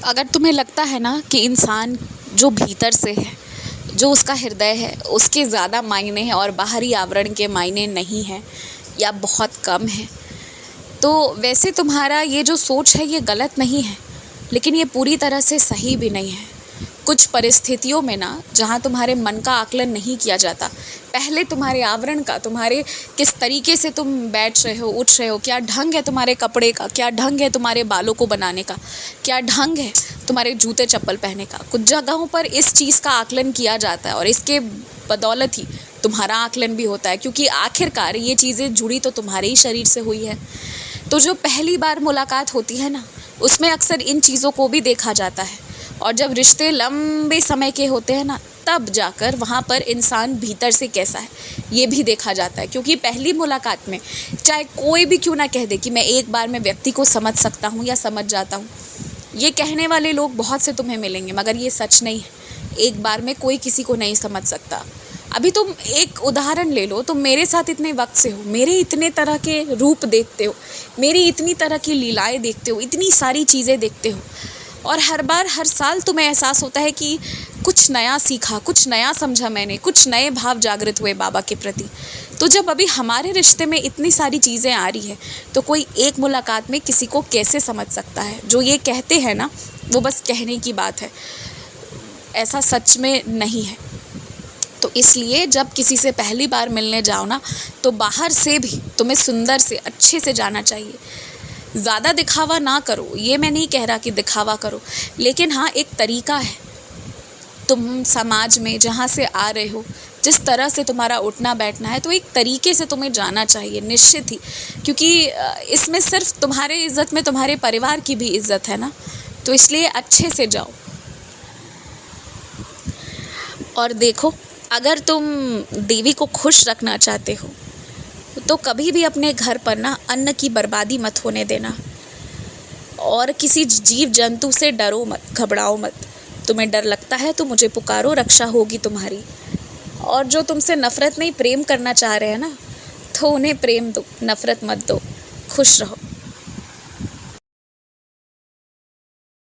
अगर तुम्हें लगता है ना कि इंसान जो भीतर से है, जो उसका हृदय है, उसके ज़्यादा मायने हैं और बाहरी आवरण के मायने नहीं हैं या बहुत कम हैं, तो वैसे तुम्हारा ये जो सोच है ये गलत नहीं है, लेकिन ये पूरी तरह से सही भी नहीं है। कुछ परिस्थितियों में ना, जहाँ तुम्हारे मन का आकलन नहीं किया जाता, पहले तुम्हारे आवरण का, तुम्हारे किस तरीके से तुम बैठ रहे हो, उठ रहे हो, क्या ढंग है तुम्हारे कपड़े का, क्या ढंग है तुम्हारे बालों को बनाने का, क्या ढंग है तुम्हारे जूते चप्पल पहनने का, कुछ जगहों पर इस चीज़ का आकलन किया जाता है और इसके बदौलत ही तुम्हारा आकलन भी होता है, क्योंकि आखिरकार ये चीज़ें जुड़ी तो तुम्हारे ही शरीर से हुई है। तो जो पहली बार मुलाकात होती है ना, उसमें अक्सर इन चीज़ों को भी देखा जाता है, और जब रिश्ते लंबे समय के होते हैं ना, तब जाकर वहाँ पर इंसान भीतर से कैसा है ये भी देखा जाता है। क्योंकि पहली मुलाकात में चाहे कोई भी क्यों ना कह दे कि मैं एक बार में व्यक्ति को समझ सकता हूँ या समझ जाता हूँ, ये कहने वाले लोग बहुत से तुम्हें मिलेंगे, मगर ये सच नहीं है। एक बार में कोई किसी को नहीं समझ सकता। अभी तुम एक उदाहरण ले लो, तुम मेरे साथ इतने वक्त से हो, मेरे इतने तरह के रूप देखते हो, मेरी इतनी तरह की लीलाएं देखते हो, इतनी सारी चीज़ें देखते हो, और हर बार हर साल तुम्हें एहसास होता है कि कुछ नया सीखा, कुछ नया समझा मैंने, कुछ नए भाव जागृत हुए बाबा के प्रति। तो जब अभी हमारे रिश्ते में इतनी सारी चीज़ें आ रही है, तो कोई एक मुलाकात में किसी को कैसे समझ सकता है? जो ये कहते हैं ना, वो बस कहने की बात है, ऐसा सच में नहीं है। तो इसलिए जब किसी से पहली बार मिलने जाओ ना, तो बाहर से भी तुम्हें सुंदर से, अच्छे से जाना चाहिए। ज़्यादा दिखावा ना करो, ये मैं नहीं कह रहा कि दिखावा करो, लेकिन हाँ, एक तरीका है। तुम समाज में जहाँ से आ रहे हो, जिस तरह से तुम्हारा उठना बैठना है, तो एक तरीके से तुम्हें जाना चाहिए, निश्चित ही, क्योंकि इसमें सिर्फ तुम्हारे इज़्ज़त में तुम्हारे परिवार की भी इज़्ज़त है ना, तो इसलिए अच्छे से जाओ। और देखो, अगर तुम देवी को खुश रखना चाहते हो, तो कभी भी अपने घर पर ना अन्न की बर्बादी मत होने देना, और किसी जीव जंतु से डरो मत, घबराओ मत। तुम्हें डर लगता है तो मुझे पुकारो, रक्षा होगी तुम्हारी। और जो तुमसे नफ़रत नहीं, प्रेम करना चाह रहे हैं ना, तो उन्हें प्रेम दो, नफ़रत मत दो। खुश रहो।